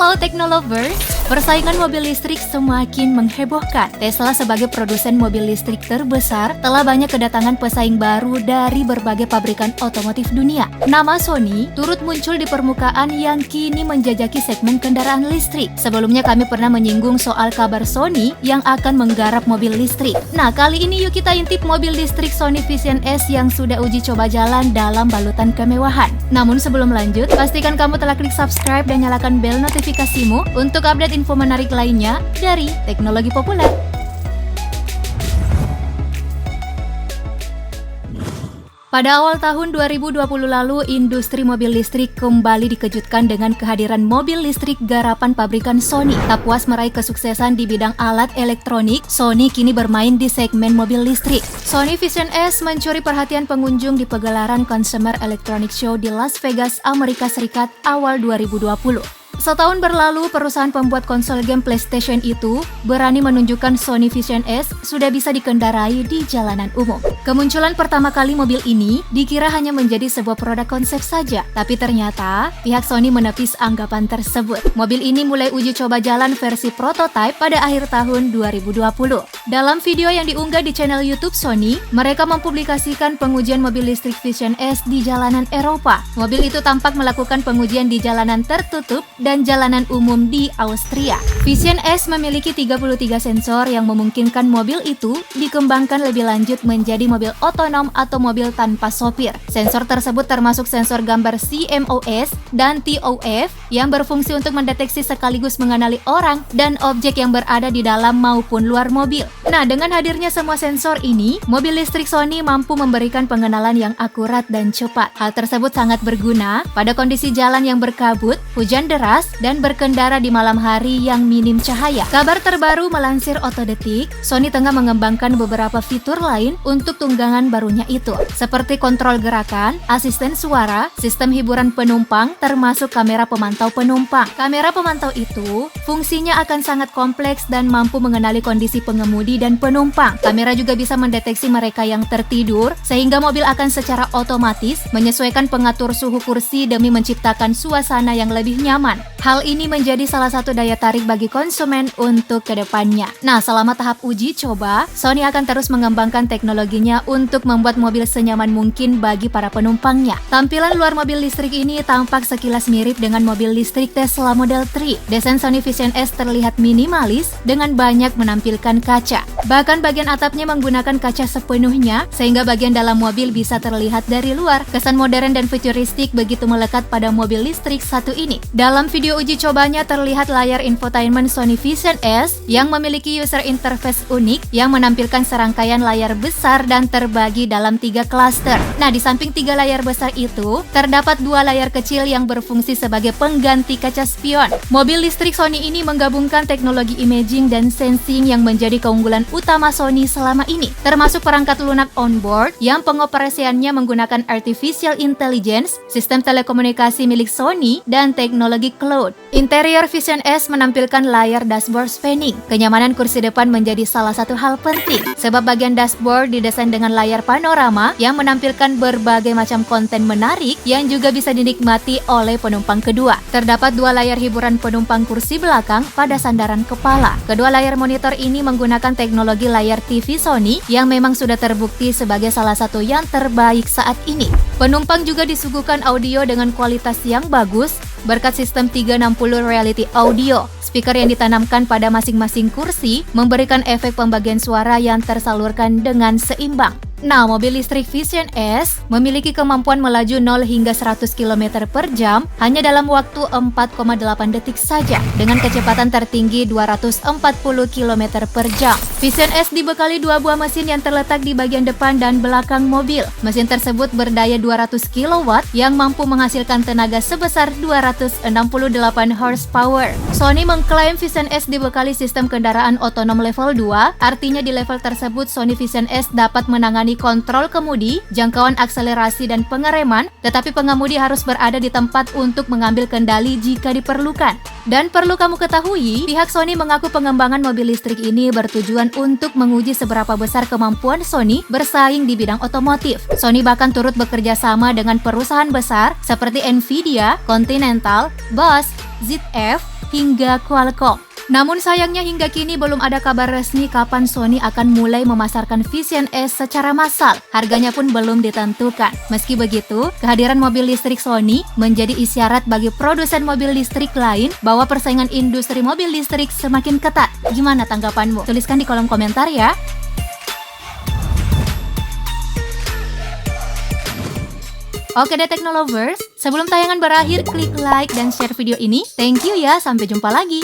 Halo Teknolovers, persaingan mobil listrik semakin menghebohkan. Tesla sebagai produsen mobil listrik terbesar telah banyak kedatangan pesaing baru dari berbagai pabrikan otomotif dunia. Nama Sony turut muncul di permukaan yang kini menjajaki segmen kendaraan listrik. Sebelumnya kami pernah menyinggung soal kabar Sony yang akan menggarap mobil listrik. Nah, kali ini yuk kita intip mobil listrik Sony Vision S yang sudah uji coba jalan dalam balutan kemewahan. Namun sebelum lanjut, pastikan kamu telah klik subscribe dan nyalakan bel notifikasimu untuk update info menarik lainnya dari teknologi populer. Pada awal tahun 2020 lalu, industri mobil listrik kembali dikejutkan dengan kehadiran mobil listrik garapan pabrikan Sony. Tak puas meraih kesuksesan di bidang alat elektronik, Sony kini bermain di segmen mobil listrik. Sony Vision S mencuri perhatian pengunjung di pegelaran Consumer Electronics Show di Las Vegas, Amerika Serikat awal 2020. Setahun berlalu, perusahaan pembuat konsol game PlayStation itu berani menunjukkan Sony Vision S sudah bisa dikendarai di jalanan umum. Kemunculan pertama kali mobil ini dikira hanya menjadi sebuah produk konsep saja, tapi ternyata pihak Sony menepis anggapan tersebut. Mobil ini mulai uji coba jalan versi prototype pada akhir tahun 2020. Dalam video yang diunggah di channel YouTube Sony, mereka mempublikasikan pengujian mobil listrik Vision S di jalanan Eropa. Mobil itu tampak melakukan pengujian di jalanan tertutup dan jalanan umum di Austria. Vision S memiliki 33 sensor yang memungkinkan mobil itu dikembangkan lebih lanjut menjadi mobil otonom atau mobil tanpa sopir. Sensor tersebut termasuk sensor gambar CMOS dan TOF yang berfungsi untuk mendeteksi sekaligus mengenali orang dan objek yang berada di dalam maupun luar mobil. Nah, dengan hadirnya semua sensor ini, mobil listrik Sony mampu memberikan pengenalan yang akurat dan cepat. Hal tersebut sangat berguna pada kondisi jalan yang berkabut, hujan deras, dan berkendara di malam hari yang minim cahaya. Kabar terbaru melansir Otodetik, Sony tengah mengembangkan beberapa fitur lain untuk tunggangan barunya itu, seperti kontrol gerakan, asisten suara, sistem hiburan penumpang, termasuk kamera pemantau penumpang. Kamera pemantau itu fungsinya akan sangat kompleks dan mampu mengenali kondisi pengemudi dan penumpang. Kamera juga bisa mendeteksi mereka yang tertidur, sehingga mobil akan secara otomatis menyesuaikan pengatur suhu kursi demi menciptakan suasana yang lebih nyaman. Hal ini menjadi salah satu daya tarik bagi konsumen untuk kedepannya. Nah, selama tahap uji coba, Sony akan terus mengembangkan teknologinya untuk membuat mobil senyaman mungkin bagi para penumpangnya. Tampilan luar mobil listrik ini tampak sekilas mirip dengan mobil listrik Tesla Model 3. Desain Sony Vision S terlihat minimalis dengan banyak menampilkan kaca. Bahkan bagian atapnya menggunakan kaca sepenuhnya, sehingga bagian dalam mobil bisa terlihat dari luar. Kesan modern dan futuristik begitu melekat pada mobil listrik satu ini. Dalam video uji cobanya terlihat layar infotainment Sony Vision S yang memiliki user interface unik yang menampilkan serangkaian layar besar dan terbagi dalam 3 klaster. Nah, di samping 3 layar besar itu, terdapat 2 layar kecil yang berfungsi sebagai pengganti kaca spion. Mobil listrik Sony ini menggabungkan teknologi imaging dan sensing yang menjadi keunggulan utama Sony selama ini, termasuk perangkat lunak onboard yang pengoperasiannya menggunakan artificial intelligence, sistem telekomunikasi milik Sony, dan teknologi cloud. Interior Vision S menampilkan layar dashboard spanning. Kenyamanan kursi depan menjadi salah satu hal penting, sebab bagian dashboard didesain dengan layar panorama yang menampilkan berbagai macam konten menarik yang juga bisa dinikmati oleh penumpang kedua. Terdapat 2 layar hiburan penumpang kursi belakang pada sandaran kepala. Kedua layar monitor ini menggunakan teknologi layar TV Sony yang memang sudah terbukti sebagai salah satu yang terbaik saat ini. Penumpang juga disuguhkan audio dengan kualitas yang bagus berkat sistem 360 reality audio. Speaker yang ditanamkan pada masing-masing kursi memberikan efek pembagian suara yang tersalurkan dengan seimbang. Nah, mobil listrik Vision S memiliki kemampuan melaju 0 hingga 100 km per jam hanya dalam waktu 4,8 detik saja dengan kecepatan tertinggi 240 km per jam. Vision S dibekali 2 buah mesin yang terletak di bagian depan dan belakang mobil. Mesin tersebut berdaya 200 kW yang mampu menghasilkan tenaga sebesar 268 horsepower. Sony mengklaim Vision S dibekali sistem kendaraan otonom level 2, artinya di level tersebut Sony Vision S dapat menangani kontrol kemudi, jangkauan akselerasi dan pengereman, tetapi pengemudi harus berada di tempat untuk mengambil kendali jika diperlukan. Dan perlu kamu ketahui, pihak Sony mengaku pengembangan mobil listrik ini bertujuan untuk menguji seberapa besar kemampuan Sony bersaing di bidang otomotif. Sony bahkan turut bekerja sama dengan perusahaan besar seperti Nvidia, Continental, Bosch, ZF, hingga Qualcomm. Namun sayangnya hingga kini belum ada kabar resmi kapan Sony akan mulai memasarkan Vision S secara massal. Harganya pun belum ditentukan. Meski begitu, kehadiran mobil listrik Sony menjadi isyarat bagi produsen mobil listrik lain bahwa persaingan industri mobil listrik semakin ketat. Gimana tanggapanmu? Tuliskan di kolom komentar ya. Oke deh Teknolovers, sebelum tayangan berakhir, klik like dan share video ini. Thank you ya, sampai jumpa lagi.